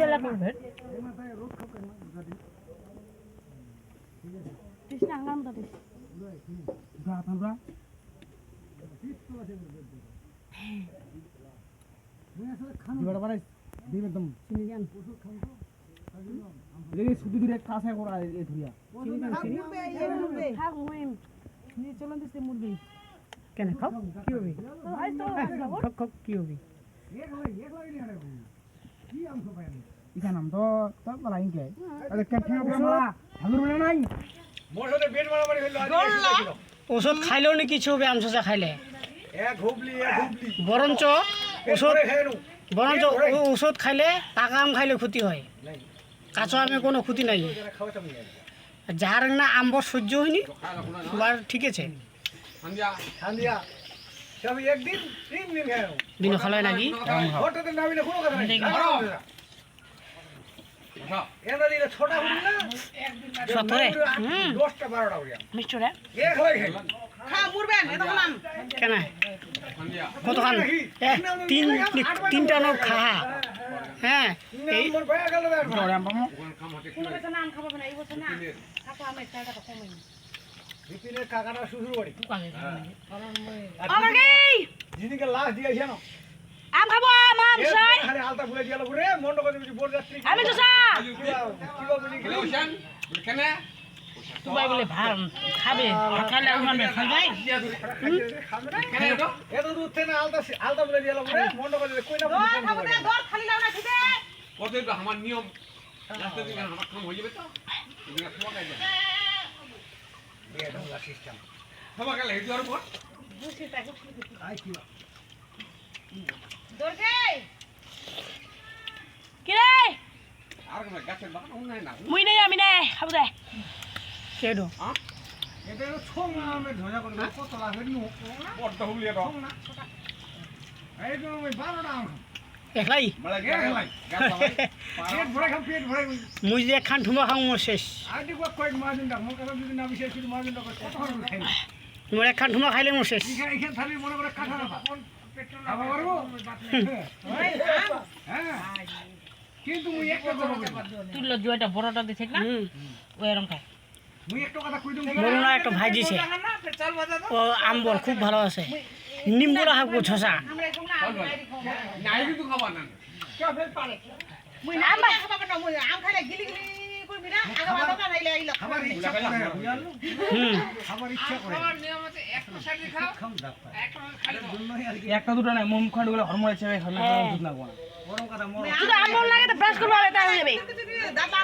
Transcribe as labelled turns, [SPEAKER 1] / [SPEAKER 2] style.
[SPEAKER 1] গেলা করবে কৃষ্ণ নাম তো দিস
[SPEAKER 2] গা থামরা বড় বড় দিন একদম
[SPEAKER 1] চিনি জান
[SPEAKER 2] দেখি শুধু দূরে কাছে করা এই ধুইয়া
[SPEAKER 1] থাক মুইম নি চলন দিতে মুরবি
[SPEAKER 2] কেন খাও কি হবে
[SPEAKER 1] আই তো
[SPEAKER 2] খাও খাও কি হবে ইকা নাম তো তো বলা ইনকে আরে কেন বলা হালুর বলে নাই
[SPEAKER 3] মোর সাথে বেড মারামারি হইলো আজ
[SPEAKER 4] ওষুধ খাইলেও নি কিছু হবে আমসা খাইলে
[SPEAKER 3] এক হুবলি
[SPEAKER 4] বরঞ্চ ওষুধ বরঞ্চ ওষুধ খাইলে পাকা আম খাইলে ক্ষতি হয় কাঁচা আমে কোনো ক্ষতি নাই যার না আম্বর সহ্য হয়নি এবার ঠিক আছে
[SPEAKER 3] হান্দিয়া সব একদিন তিন দিন খাও
[SPEAKER 4] দিন খালায় নাকি
[SPEAKER 3] হঠাৎ নামি না কোনো কথা নাই এনা দিলে ছোট হুবলি না একদিন না
[SPEAKER 4] সতরে
[SPEAKER 3] 10টা 12টা হইয়া
[SPEAKER 4] মিষ্টরে
[SPEAKER 3] এক হই খাই
[SPEAKER 1] খা মুরবেন এত নাম
[SPEAKER 4] কেন কতখান তিনটা নোট খা হ্যাঁ এই
[SPEAKER 3] মোর ভাই গেল না
[SPEAKER 2] জড়ে আম পামো
[SPEAKER 1] কোন বছর নাম খাবো না এই বছর না খাবো আমি টাকা তো কমই
[SPEAKER 3] বিপিনের কাকাটা শ্বশুর বাড়ি
[SPEAKER 1] আমাকে
[SPEAKER 3] যিনিকে লাশ দিয়েছে না
[SPEAKER 1] আম খাবো আম সাই
[SPEAKER 3] আরে আলতা ফুলে দিয়ালো রে মন্ড করে দিবি বল যাত্রী
[SPEAKER 1] আমি তো সা
[SPEAKER 3] কি বলবি কেন
[SPEAKER 1] তুই বলে ভাম খাবে খালে আমার খাই যাই
[SPEAKER 3] এত দূর থেকে আলতা ফুলে দিয়ালো রে মন্ড করে দিবি কই না
[SPEAKER 1] খাবো না দর খালি লাও না খিদে
[SPEAKER 5] কত আমার নিয়ম রাস্তা দিকে আমার কাম হয়ে যাবে তো এদিকে খাওয়া খাই যাবে
[SPEAKER 3] এটা হলো সিস্টেম
[SPEAKER 5] খাওয়া গেলে হেঁটে আর পর
[SPEAKER 3] আই কি
[SPEAKER 1] দর গে কি রে
[SPEAKER 5] আর কোনো গাছের বাগান অন্যায় না
[SPEAKER 1] মুই নাই আমি নাই খাবো দে
[SPEAKER 4] কেডো
[SPEAKER 3] এটা হলো ছং নামে ধজা করে কত লাখ হইনু
[SPEAKER 5] বড়টা হুবলি এটা
[SPEAKER 3] এই তো আমি 12টা আম
[SPEAKER 4] একলাই
[SPEAKER 5] বলে গে ভাই গাছ ভাই
[SPEAKER 3] পেট ভরে খাম পেট ভরে
[SPEAKER 4] মুই যে একখান ঠুমা খাও মোর শেষ
[SPEAKER 3] আইডি কয়েক মাদিন ডাক মোর কাছে যদি না বিশেষ কিছু মাদিন ডাক কত হবে খাই
[SPEAKER 4] তোমার একখান ঠুমা খাইলে মোর শেষ
[SPEAKER 3] এখানে থালি মনে করে কাটা না খাবার পারবো হ্যাঁ কিন্তু মুই একটা কথা কই
[SPEAKER 1] তুই লজ্জাটা বড়টা দিছ না ওই এরকম খায়
[SPEAKER 3] মুই একটা কথা কই দম
[SPEAKER 4] বলুন একটা ভাই দিছে ও আম্বর খুব ভালো আছে নিম্বু রাখা ঝসা
[SPEAKER 1] আমরা এরকম না
[SPEAKER 5] নাই কিন্তু খাবার না
[SPEAKER 3] কে ফেল পারে
[SPEAKER 1] মুই আম খাবো না মুই আম খাইলে গিলি গিলি করবি না আগে ভালো না আইলে আইলো
[SPEAKER 3] খাবার ইচ্ছা করে বুঝালো
[SPEAKER 4] হুম
[SPEAKER 3] খাবার ইচ্ছা করে
[SPEAKER 5] নিয়ম আছে একটা সাইড খাও
[SPEAKER 3] খাম ডাক্তার
[SPEAKER 5] একটা খালি
[SPEAKER 3] জন্যই আর কি
[SPEAKER 2] একটা দুটো নাই মুম খন্ড গুলো হরমোন হিসেবে খালে দুধ না কোনা
[SPEAKER 3] গরম কথা মর
[SPEAKER 1] তুই আম লাগে তো ব্রাশ করবা এটা হয়ে যাবে দাদা